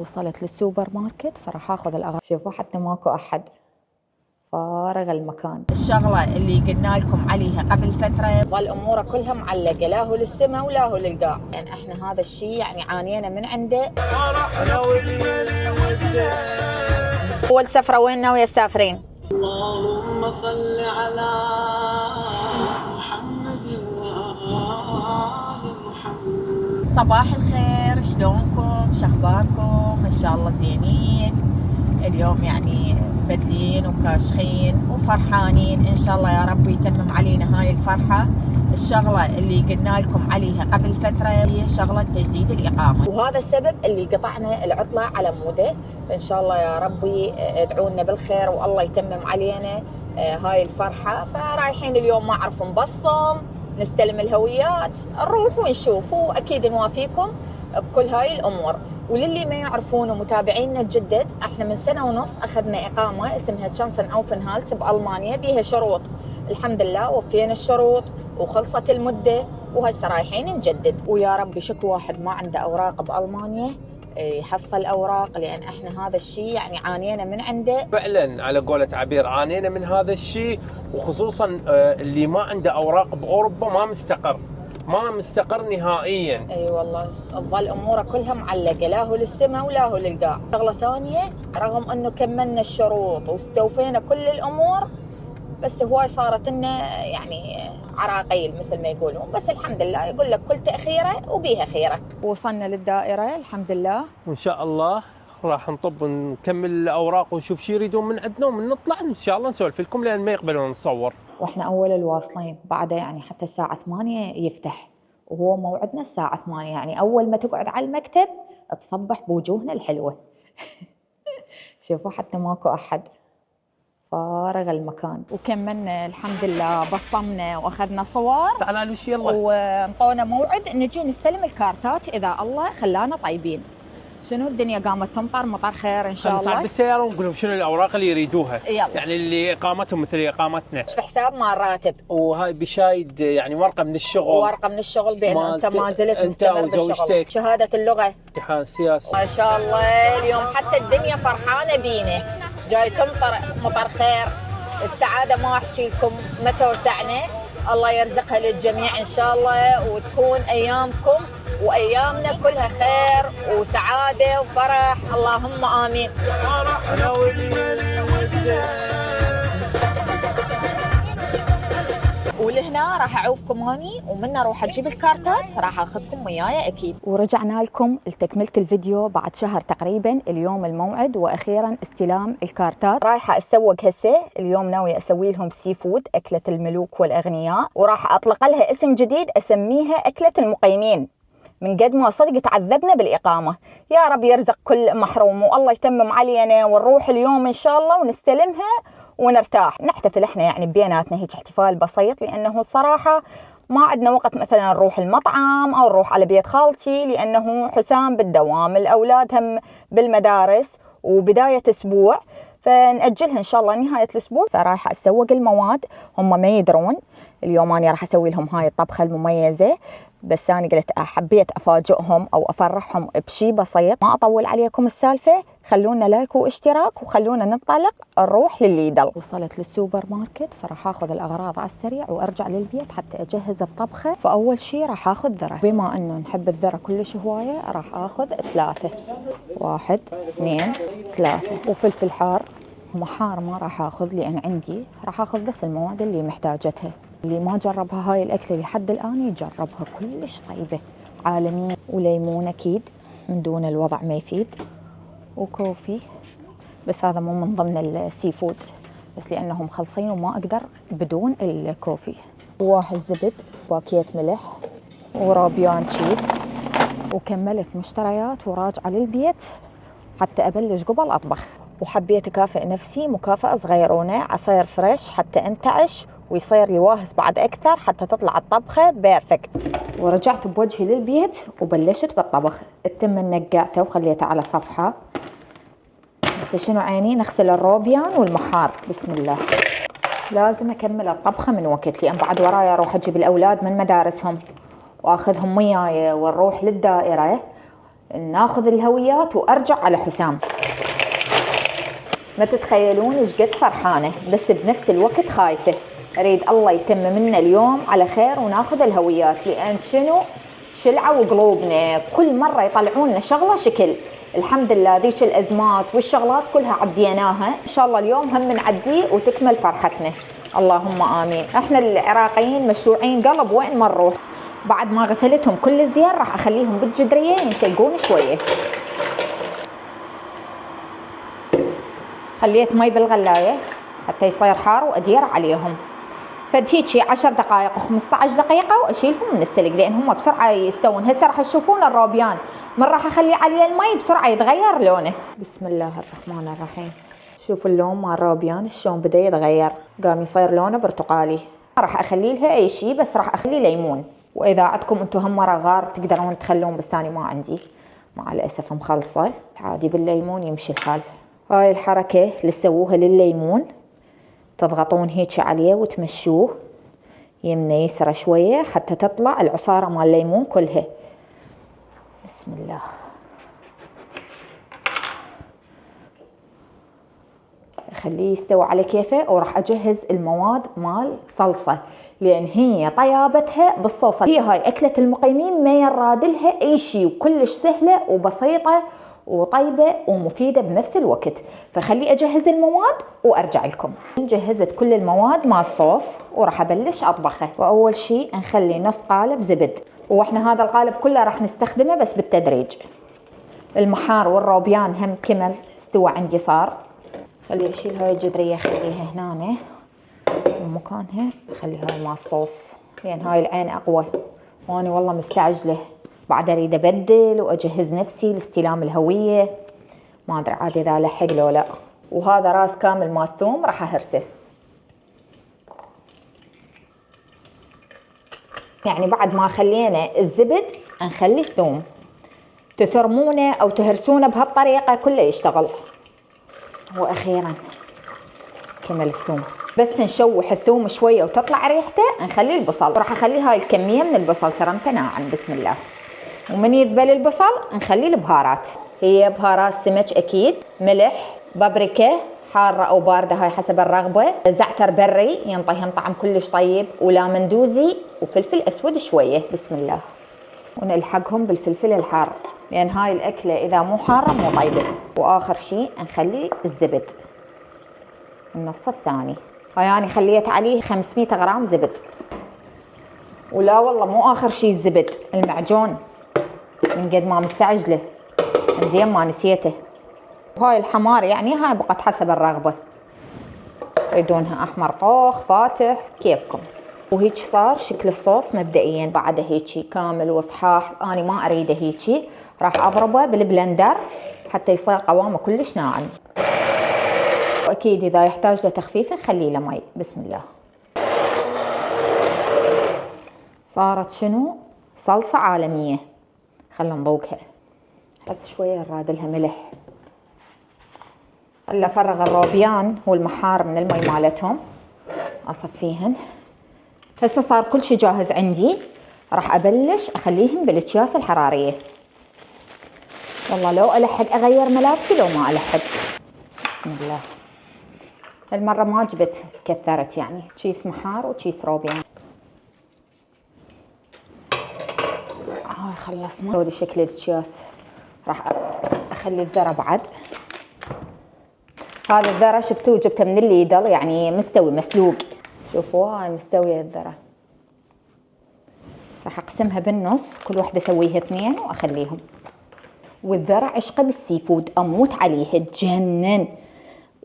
وصلت للسوبر ماركت فراح اخذ الاغراض. شوفوا حتى ماكو احد، فارغ المكان. الشغله اللي قلنا لكم عليها قبل فتره ظل اموره كلها معلقه، لا هو للسماء ولا هو للقاع. يعني احنا هذا الشيء يعني عانينا من عنده. اول سفره وين ناويه تسافرين؟ اللهم صل على محمد وآل محمد. صباح الخير، شلونكم؟ شخباركم؟ ان شاء الله زينين. اليوم يعني بدلين وكاشخين وفرحانين، ان شاء الله يا رب يتمم علينا هاي الفرحه. الشغله اللي قلنا لكم عليها قبل فتره هي شغله تجديد الاقامه، وهذا السبب اللي قطعنا العطله على موده. فان شاء الله يا ربي ادعونا بالخير والله يتمم علينا هاي الفرحه. فرايحين اليوم ما اعرف نبصم، نستلم الهويات، نروح ونشوف، واكيد نوافيكم بكل هاي الامور. وللي ما يعرفون ومتابعينا بجدد، احنا من سنه ونص اخذنا اقامه اسمها تشانسن اوفنهالت بالمانيا، بيها شروط. الحمد لله وفينا الشروط وخلصت المده، وهسه رايحين نجدد. ويا رب شكو واحد ما عنده اوراق بالمانيا يحصل اوراق، لان احنا هذا الشيء يعني عانينا من عنده. فعلا على قولة عبير عانينا من هذا الشيء، وخصوصا اللي ما عنده اوراق باوروبا ما مستقر نهائيا. اي والله تظل اموره كلها معلقه، لا هو للسماء ولا هو للقاع. شغله ثانيه، رغم انه كملنا الشروط واستوفينا كل الامور، بس هواي صارت لنا يعني عراقيل مثل ما يقولون. بس الحمد لله، يقول لك كل تاخيره وبيها خيره. وصلنا للدائره الحمد لله، وان شاء الله راح نطب ونكمل الاوراق ونشوف شو يريدون من عندنا، ومن نطلع ان شاء الله نسولف لكم لان ما يقبلون نصور. واحنا اول الواصلين، بعده يعني حتى الساعه 8 يفتح، وهو موعدنا الساعه 8. يعني اول ما تقعد على المكتب تصبح بوجوهنا الحلوه. شوفوا حتى ماكو احد، فارغ المكان. وكملنا الحمد لله، بصمنا واخذنا صور. تعالوا وش يلا، وانطونا موعد نجي نستلم الكارتات اذا الله خلانا طيبين. شنو الدنيا قامت تمطر مطر خير ان شاء الله. نصعد بالسياره ونقول لهم شنو الاوراق اللي يريدوها. يلا. يعني اللي اقامتهم مثل اقامتنا. في حساب مال راتب، وهاي بشايد يعني ورقه من الشغل. ورقه من الشغل بان انت ما زلت مستمر بالشغل. شهاده اللغه، امتحان سياسي. ما شاء الله. اليوم حتى الدنيا فرحانه بينا، جاي تمطر مطر خير. السعاده ما احكي لكم متى وسعنا، الله يرزقها للجميع ان شاء الله، وتكون ايامكم وايامنا كلها خير وسعاده وفرح، اللهم امين. ولهنا راح اعوفكم هاني، ومنا اروح اجيب الكارتات، راح اخذكم وياي اكيد. ورجعنا لكم لتكمله الفيديو بعد شهر تقريبا. اليوم الموعد واخيرا استلام الكارتات. رايحه اسوق هسه، اليوم ناويه اسوي لهم سي فود، اكله الملوك والاغنياء، وراح اطلق لها اسم جديد اسميها اكله المقيمين، من قد ما صدق تعذبنا بالإقامة. يا رب يرزق كل محروم والله يتمم علينا، ونروح اليوم إن شاء الله ونستلمها ونرتاح، نحتفل احنا يعني بيناتنا هيك احتفال بسيط، لأنه الصراحة ما عندنا وقت مثلا نروح المطعم أو نروح على بيت خالتي، لأنه حسام بالدوام، الأولاد هم بالمدارس وبداية أسبوع، فنأجلها إن شاء الله نهاية الأسبوع. فرايحة أسوق المواد، هم ما يدرون اليوم أنا راح أسوي لهم هاي الطبخة المميزة، بس أنا قلت حبيت أفاجئهم أو أفرحهم بشي بسيط. ما أطول عليكم السالفة، خلونا لايك واشتراك وخلونا ننطلق نروح للليدل. وصلت للسوبر ماركت فراح أخذ الأغراض على السريع وأرجع للبيت حتى أجهز الطبخة. فأول شي راح أخذ ذرة، بما أنه نحب الذرة كلش هواية راح أخذ 3، 1 2 3. وفلفل حار، محار ما راح أخذ لأن عندي، راح أخذ بس المواد اللي محتاجتها. اللي ما جربها هاي الأكلة لحد الآن يجربها، كلش طيبة عالمية. وليمون أكيد، من دون الوضع ما يفيد. وكوفي، بس هذا مو من ضمن السي فود، بس لأنهم مخلصين وما أقدر بدون الكوفي. وواحد زبد، باكيت ملح، ورابيان تشيز. وكملت مشتريات وراجعة للبيت حتى أبلش قبل أطبخ. وحبيت أكافئ نفسي مكافأة صغيرونة، عصير فريش حتى أنتعش ويصير لي واهس بعد أكثر حتى تطلع الطبخة بيرفكت. ورجعت بوجهي للبيت وبلشت بالطبخ. التم نقعته وخليته على صفحة. بس شنو عيني، نغسل الروبيان والمحار. بسم الله، لازم أكمل الطبخة من وقت، لأن بعد ورايا أروح أجيب الأولاد من مدارسهم وأخذهم وياي ونروح للدائرة. ناخذ الهويات وارجع على حسام. ما تتخيلون ايش قد فرحانه، بس بنفس الوقت خايفه. اريد الله يتمم لنا اليوم على خير وناخذ الهويات، لان شنو شلعوا قلوبنا، كل مره يطلعون لنا شغله شكل. الحمد لله ذيك الازمات والشغلات كلها عديناها، ان شاء الله اليوم هم نعدي وتكمل فرحتنا. اللهم امين. احنا العراقيين مشروعين قلب وين ما نروح. بعد ما غسلتهم كل الزيار راح اخليهم بالجدريه ينسلقون شويه. خليت مي بالغلايه حتى يصير حار وادير عليهم. فدهيجي 10 دقائق و15 دقيقه واشيلهم من السلق، لان هم بسرعه يستوون. هسه راح تشوفون الروبيان من راح اخلي عليه المي بسرعه يتغير لونه. بسم الله الرحمن الرحيم. شوفوا اللون مال الروبيان شلون بدا يتغير، قام يصير لونه برتقالي. راح اخلي لها اي شيء، بس راح اخلي ليمون. واذا عندكم انتم هم رغار تقدرون تخلون، بس انا ما عندي، مع الاسف مخلصه. عادي بالليمون يمشي الحال. هاي الحركه اللي تسووها للليمون، تضغطون هيك عليه وتمشوه يمنى يسرى شويه حتى تطلع العصاره مال الليمون كلها. بسم الله. خليه يستوي على كيفه. وراح اجهز المواد مال صلصه، لان هي طيابتها بالصوصه. هي هاي اكله المقيمين، ما يرادلها اي شيء، وكلش سهله وبسيطه وطيبه ومفيده بنفس الوقت. فخلي اجهز المواد وارجع لكم. جهزت كل المواد مال الصوص وراح ابلش اطبخه. واول شيء نخلي نص قالب زبد، واحنا هذا القالب كله راح نستخدمه بس بالتدريج. المحار والروبيان هم كمل استوى عندي صار. خلي اشيل هاي الجدريه خليها هنا مكانها. خلي هاي مع الصوص، لان هاي العين اقوى وانا والله مستعجله. بعد اريد ابدل واجهز نفسي لاستلام الهويه. ما ادري عاد اذا لحق لو لا. وهذا راس كامل مال ثوم راح اهرسه. يعني بعد ما خلينا الزبد نخلي الثوم، تثرمونه او تهرسونه بهالطريقه كله يشتغل. واخيرا كمل الثوم. بس نشوح الثوم شويه وتطلع ريحته نخلي البصل. راح اخلي هاي الكميه من البصل ترمته ناعم. بسم الله. ومن يذبل البصل نخلي البهارات. هي بهارات سمك اكيد، ملح، بابريكا حاره او بارده هاي حسب الرغبه، زعتر بري ينطيهم طعم كلش طيب، ولامندوزي وفلفل اسود شويه. بسم الله. ونلحقهم بالفلفل الحار، لان هاي الاكله اذا مو حاره مو طيبه. واخر شيء نخلي الزبد النص الثاني. هاي انا خليت عليه 500 غرام زبد. ولا والله مو اخر شيء الزبد، المعجون من قد ما مستعجله زين ما نسيته. وهاي الحمار يعني هاي بقت حسب الرغبه، تريدونها احمر طوخ فاتح كيفكم. وهيك صار شكل الصوص مبدئيا. بعده هيك كامل وصحاح، انا ما اريده هيك، راح اضربه بالبلندر حتى يصير قوامه كلش ناعم. واكيد اذا يحتاج لتخفيف نخلي له مي. بسم الله. صارت شنو صلصه عالميه. خلنا نذوقها. بس شويه نراد لها ملح. هلا فرغ الروبيان والمحار من المي مالتهم، اصفيهن. هسه صار كل شيء جاهز عندي. راح ابلش اخليهم بالاكياس الحراريه. والله لو الحق اغير ملابسي لو ما الحق. بسم الله. هالمره ما جبت كثرت، يعني كيس محار وكيس روبيان. هاي خلصنا. هذي شكل الاكياس. راح اخلي الذره بعد. هذا الذره شفتوه جبته من الليدل، يعني مستوي مسلوق. شوفوا هاي مستويه الذره. راح اقسمها بالنص، كل وحده اسويها 2 واخليهم. والذره عشقه بالسي فود، اموت عليها تجنن،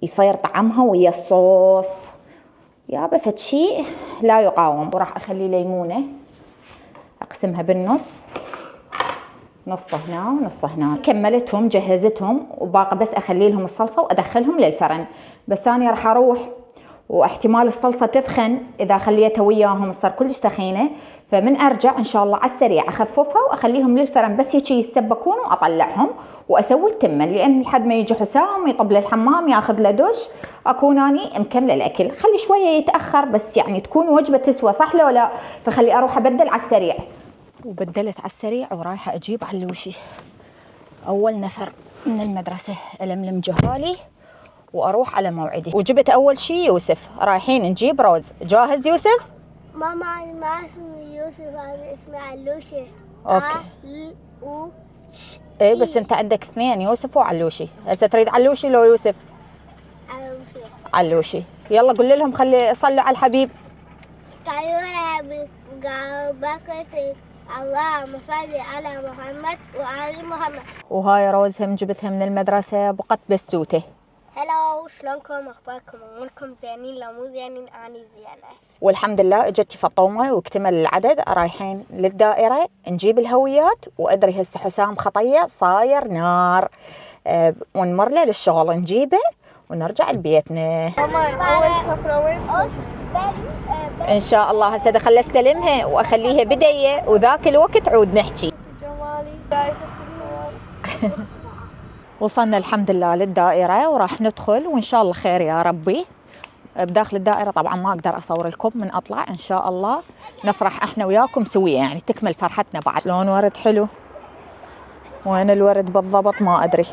يصير طعمها ويا الصوص يابا فد شيء لا يقاوم. وراح اخلي ليمونه اقسمها بالنص، نص هنا ونص هنا. كملتهم جهزتهم، وباقي بس اخلي لهم الصلصه وادخلهم للفرن. بس انا راح اروح واحتمال الصلصه تثخن اذا خليتها وياهم تصير كلش ثخينه. فمن ارجع ان شاء الله على السريع اخففها واخليهم للفرن بس هيك يستبكون واطلعهم واسوي التمن، لان لحد ما يجي حسام يطب للحمام ياخذ له دش اكون اني مكمله الاكل. خلي شويه يتاخر بس يعني تكون وجبه تسوى، صح لو لا؟ فخلي اروح ابدل على السريع. وبدلت على السريع ورايحه اجيب علوشي. أول نفر من المدرسة ألملم جهالي وأروح على موعدي. وجبت أول شي يوسف، رايحين نجيب روز. جاهز يوسف؟ ماما أنا ما اسمي يوسف، أنا اسمي علوشي. أوكي. علوشي. إيه بس أنت عندك اثنين، يوسف وعلوشي. هسه تريد علوشي لو يوسف؟ علوشي. علوشي. يلا قول لهم خلي صلوا على الحبيب. قالوا يا حبيب قالوا بكتي اللهم صل على محمد وآل محمد. وهاي روز هم جبتها من المدرسة بقت بسوته. هلو شلونكم اخباركم؟ اموركم زينين لو مو زينين اني زينه. والحمد لله اجت فطومه واكتمل العدد. رايحين للدائره نجيب الهويات، وادري هسه حسام خطيه صاير نار. ونمر له للشغل نجيبه ونرجع لبيتنا. اول سفره وين؟ ان شاء الله هسه دخل استلمها واخليها بديه، وذاك الوقت عود نحكي. جمالي دايسه الصور. وصلنا الحمد لله للدائرة وراح ندخل وإن شاء الله خير يا ربي. بداخل الدائرة طبعا ما أقدر أصور لكم، من أطلع إن شاء الله نفرح إحنا وياكم سوية، يعني تكمل فرحتنا بعد. لون ورد حلو، وين الورد بالضبط ما أدري.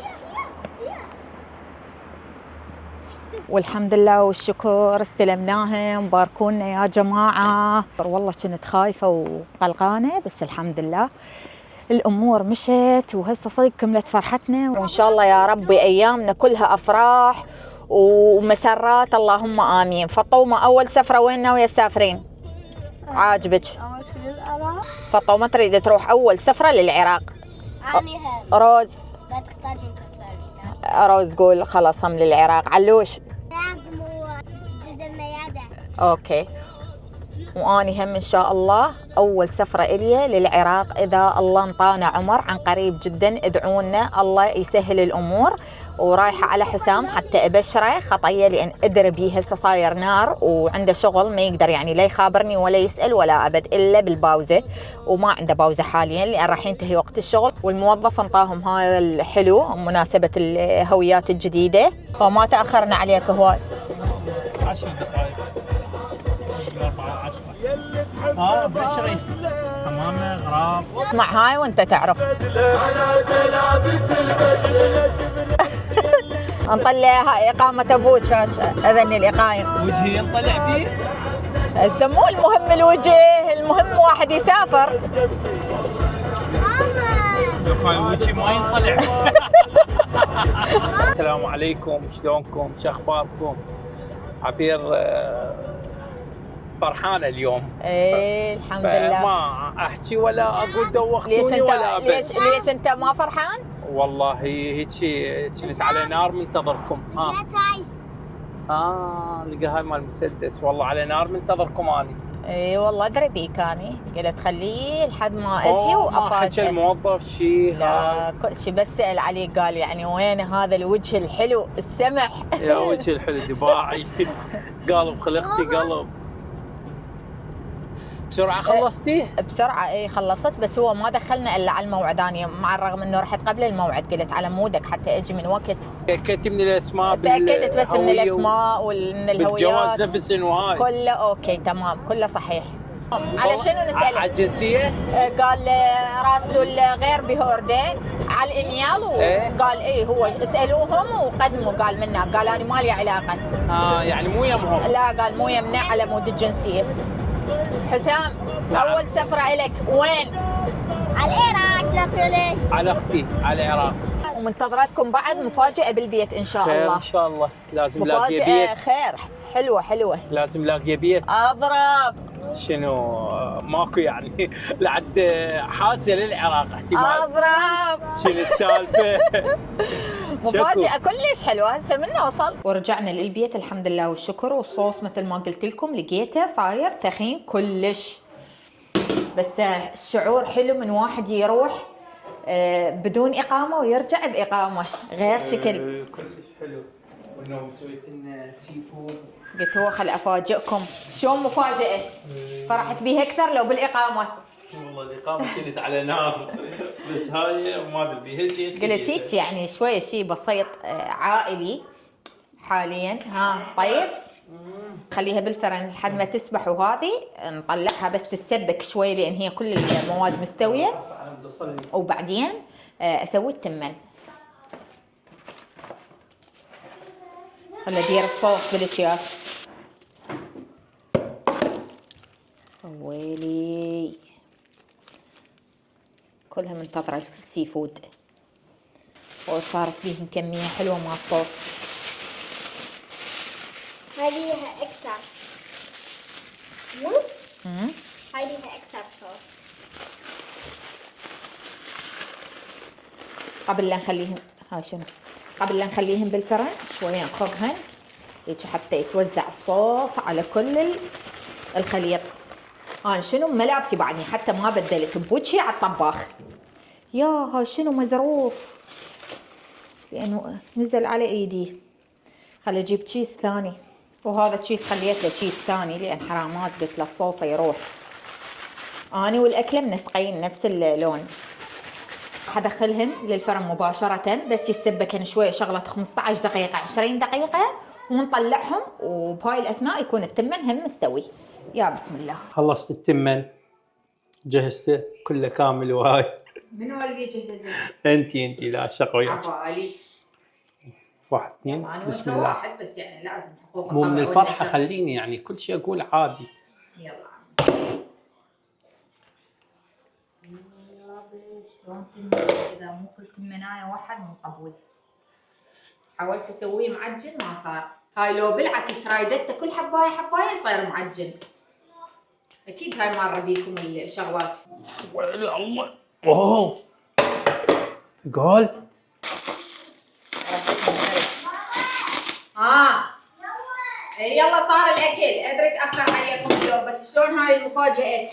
والحمد لله والشكر استلمناها، مباركونا يا جماعة. والله كنت خايفة وقلقانة بس الحمد لله الأمور مشت، وهسه صدق كملت فرحتنا. وإن شاء الله يا ربي أيامنا كلها أفراح ومسرات، اللهم آمين. فطومة أول سفرة وين ناوية تسافرين؟ عاجبك؟ اول شيء للعراق. فطومة تريد تروح أول سفرة للعراق. اني هم روز لا تحتاجين تسالين. روز تقول خلاص هم للعراق. علوش؟ أوكي. وأني هم إن شاء الله أول سفرة إلي للعراق، إذا الله انطانا عمر عن قريب جدا ادعونا الله يسهل الأمور. ورايحة على حسام حتى أبشره خطية، لأن أدري بيه هسه صاير نار وعنده شغل ما يقدر يعني لا يخابرني ولا يسأل ولا أبد إلا بالباوزة، وما عنده باوزة حاليا لأن راح ينتهي وقت الشغل. والموظف انطاهم هاي الحلو مناسبة الهويات الجديدة، فما تأخرنا عليك هواي. 10 دقائق 20 حمامه غراب. اسمع هاي وانت تعرف. نطلع هاي إقامة أبوك، أذن الإقايم. وجهي ينطلع فيه. هسه مو المهم الوجه، المهم واحد يسافر. هاي وجهي ما ينطلع. السلام عليكم، شلونكم؟ شو اخباركم؟ عبير فرحانه اليوم. ايه الحمد لله. ما احكي ولا اقول دوختوني ولا ابد. ليش انت ما فرحان؟ والله هيك كنت على نار منتظركم. لقى هاي مال المسدس، والله على نار منتظركم اني. اي والله ادري بيك، اني قلت خليه لحد ما اجي وافاجئ. ما حكى الموظف شيء؟ لا كل شيء، بس سأل عليك قال يعني وين هذا الوجه الحلو السمح. يا وجه الحلو دباعي. قلب خلقتي قلب. بسرعة خلصتي؟ بسرعة اي خلصت، بس هو ما دخلنا الا على الموعد. اني مع الرغم انه رحت قبل الموعد قلت على مودك حتى اجي من وقت. تأكدتي من الاسماء؟ تأكدت بس من الاسماء ومن الهويات. بالجواز نفس وهاي كله اوكي تمام كله صحيح. على شنو نسألك؟ على الجنسية؟ قال راسلوا غير بهوردين على الايميل، وقال ايه هو اسألوهم وقدموا. قال منا قال انا ما لي علاقة. يعني مو يمهم؟ لا قال مو يمنا على مود الجنسية. حسام أول سفرة إلك وين؟ على العراق نطلع. على أختي على العراق. ومنتظرتكم بعد مفاجأة بالبيت إن شاء الله. إن شاء الله لازم لاقي بيت. مفاجأة خير حلوة. لازم لاقي بيت. أضرب. شنو ماكو يعني لعد حادثة للعراق احتمال. أضرب. شنو السالفة؟ مفاجأة كلش حلوة. هسه منا وصل ورجعنا للبيت الحمد لله والشكر. والصوص مثل ما قلت لكم لقيته صاير ثخين كلش، بس الشعور حلو من واحد يروح بدون إقامة ويرجع بإقامة غير شكل. كلش حلو. واليوم سويت لنا سي فود. قلت هو خل أفاجئكم. شلون مفاجأة؟ فرحت بيها أكثر لو بالإقامة. والله الإقامة كانت على نار، بس هاي ما أدري بيها جيت. قلت هيك يعني شوية شيء بسيط عائلي حاليا. طيب خليها بالفرن لحد ما تسبح، وهذه نطلعها بس تسبك شوي لأن هي كل المواد مستوية. وبعدين اسوي التمن. خل ادير الصوص بالاكياس. ويلي كلها منتظرة السي فود، وصارت بيهم كمية حلوة مع الصوص. هذه اكثر. هذه اكثر صوص. قبل لا نخليهم قبل لا نخليهم بالفرن شوية نخرجهن هيك حتى يتوزع الصوص على كل الخليط. انا شنو ملابسي بعدني حتى ما بدلت بوجهي على الطباخ. يا ها شنو مزروف لانه نزل على ايدي. خل اجيب تشيز ثاني، وهذا تشيز خليت له تشيز ثاني لان حرامات قلت له الصوص يروح. اني والاكله منسقين نفس اللون. حدخلهن للفرن مباشره، بس يسبكن شوي شغله 15 دقيقه 20 دقيقه ونطلعهم، وبهاي الاثناء يكون التمن هم مستوي. يا بسم الله. خلصت التمن، جهزته كله كامل. وهاي منو اللي جهزه؟ انتي لا شق وياك. عبالي 1 2 بسم الله. واحد بس يعني لازم حقوق مو من الفرحه خليني يعني كل شيء اقول عادي. يلا شلون اذا مو كل تمنايه واحد مو قبول. حاولت اسويه معجن ما صار. هاي لو بالعكس رايدته كل حبايه يصير معجن. اكيد هاي مره بيكم الشغلات. ويلي الله. اوه ثقال. يلا صار الاكل. ادري اتاخر عليكم اليوم، بس شلون هاي المفاجاه؟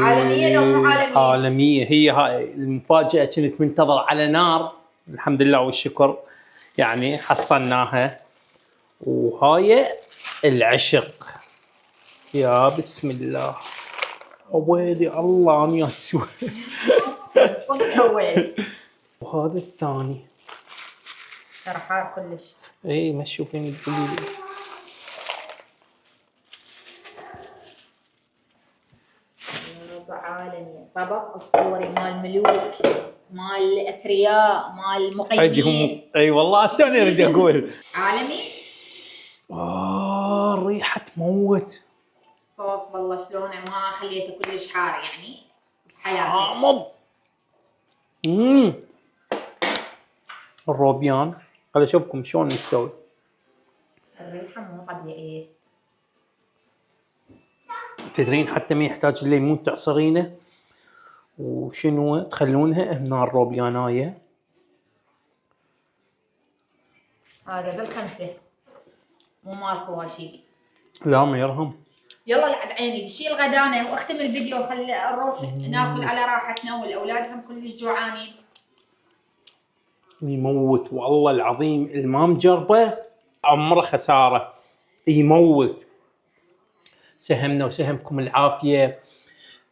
عالميه لو مو عالميه؟ عالميه. هي هاي المفاجاه كنت منتظر على نار. الحمد لله والشكر يعني حصلناها. وهاي العشق. يا بسم الله. ويلي الله اني اسوي. صدق هويت. وهذا الثاني ترى حار كلش. اي ما تشوفين تقولي لي. عالمي طبق اسطوري مال ملوك، مال الاثرياء، مال المقيمين. اي والله شلون اريد اقول. عالمي. الريحه تموت. صوص والله شلونه ما خليته كلش حار يعني حلاوه. حامض. الروبيان خل اشوفكم شلون مستوي. الريحه مو طبيعيه. تدرين حتى ما يحتاج الليمون تعصرينه وشنو تخلونها هنا الروبيانايه. هذا بالخمسه مو مال خواشيق. لا ما يرهم. يلا لعد عيني دشي الغدانه واختم الفيديو. خل نروح ناكل على راحتنا، والاولاد هم كلش جوعانين. يموت والله العظيم. اللي ما مجربه عمره خساره. يموت. سهمنا وسهمكم العافيه.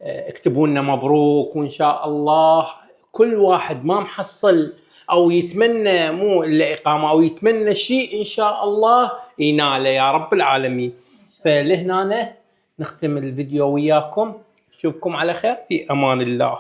اكتبوا لنا مبروك، وان شاء الله كل واحد ما محصل او يتمنى مو الا اقامه او يتمنى شيء ان شاء الله يناله يا رب العالمين. فلهنا نختم الفيديو وياكم. اشوفكم على خير في امان الله.